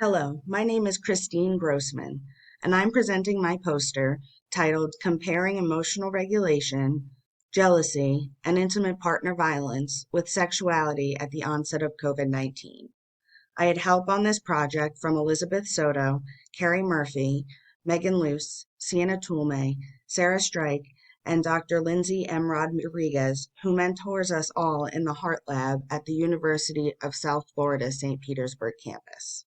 Hello, my name is Christine Grossman, and I'm presenting my poster titled Comparing Emotional Regulation, Jealousy, and Intimate Partner Violence with Sexuality at the Onset of COVID-19. I had help on this project from Elizabeth Soto, Carrie Murphy, Megan Luce, Sienna Toulme, Sarah Strike, and Dr. Lindsay M. Rodriguez, who mentors us all in the Heart Lab at the University of South Florida St. Petersburg campus.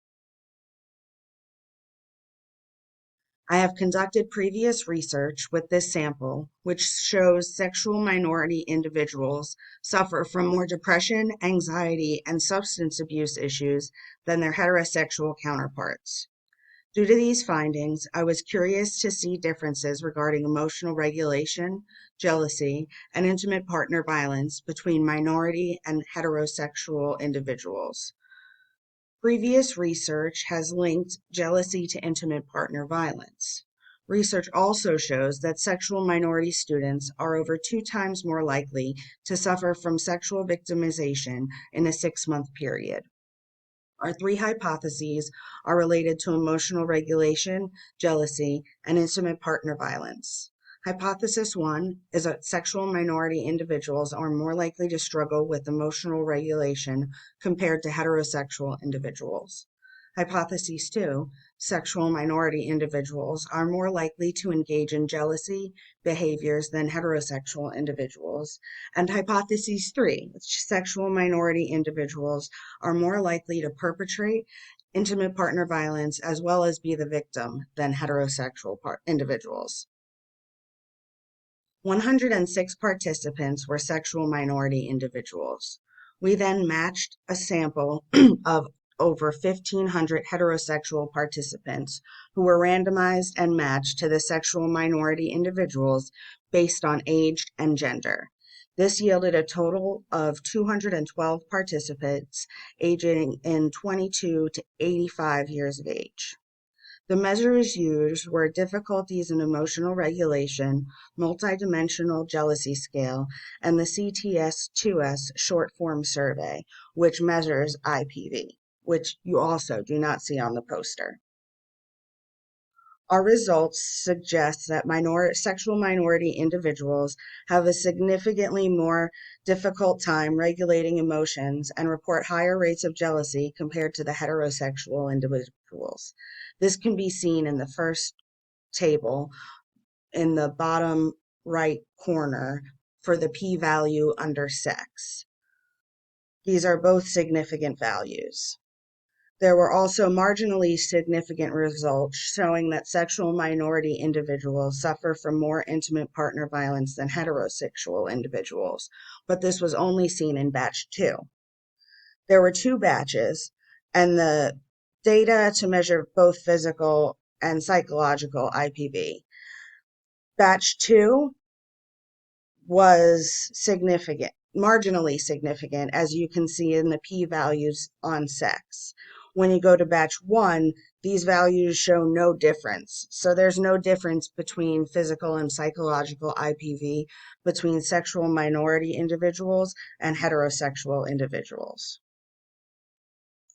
I have conducted previous research with this sample, which shows sexual minority individuals suffer from more depression, anxiety, and substance abuse issues than their heterosexual counterparts. Due to these findings, I was curious to see differences regarding emotional regulation, jealousy, and intimate partner violence between minority and heterosexual individuals. Previous research has linked jealousy to intimate partner violence. Research also shows that sexual minority students are over 2 times more likely to suffer from sexual victimization in a 6-month period. Our 3 hypotheses are related to emotional regulation, jealousy, and intimate partner violence. Hypothesis 1 is that sexual minority individuals are more likely to struggle with emotional regulation compared to heterosexual individuals. Hypothesis 2, sexual minority individuals are more likely to engage in jealousy behaviors than heterosexual individuals. And hypothesis 3, sexual minority individuals are more likely to perpetrate intimate partner violence as well as be the victim than heterosexual individuals. 106 participants were sexual minority individuals. We then matched a sample of over 1,500 heterosexual participants who were randomized and matched to the sexual minority individuals based on age and gender. This yielded a total of 212 participants aging in 22 to 85 years of age. The measures used were difficulties in emotional regulation, multidimensional jealousy scale, and the CTS-2S short form survey, which measures IPV, which you also do not see on the poster. Our results suggest that sexual minority individuals have a significantly more difficult time regulating emotions and report higher rates of jealousy compared to the heterosexual individuals. This can be seen in the first table in the bottom right corner for the p-value under sex. These are both significant values. There were also marginally significant results showing that sexual minority individuals suffer from more intimate partner violence than heterosexual individuals, but this was only seen in batch 2. There were 2 batches, and the data to measure both physical and psychological IPV. Batch 2 was significant, marginally significant, as you can see in the p-values on sex. When you go to batch 1, these values show no difference. So there's no difference between physical and psychological IPV between sexual minority individuals and heterosexual individuals.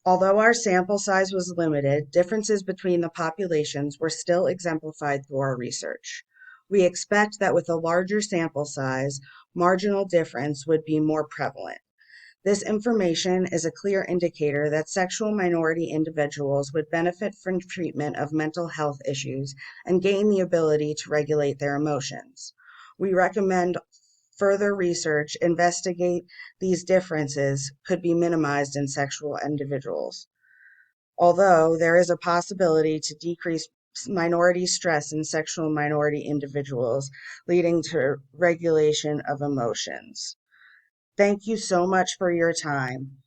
Although our sample size was limited, differences between the populations were still exemplified through our research. We expect that with a larger sample size, marginal difference would be more prevalent. This information is a clear indicator that sexual minority individuals would benefit from treatment of mental health issues and gain the ability to regulate their emotions. We recommend further research investigate these differences could be minimized in sexual individuals. Although there is a possibility to decrease minority stress in sexual minority individuals, leading to regulation of emotions. Thank you so much for your time.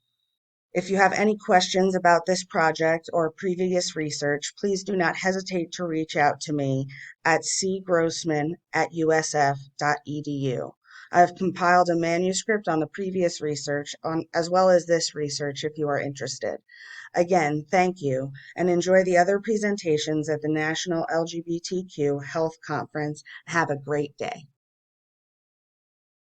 If you have any questions about this project or previous research, please do not hesitate to reach out to me at cgrossman@usf.edu. I have compiled a manuscript on the previous research as well as this research if you are interested. Again, thank you, and enjoy the other presentations at the National LGBTQ Health Conference. Have a great day.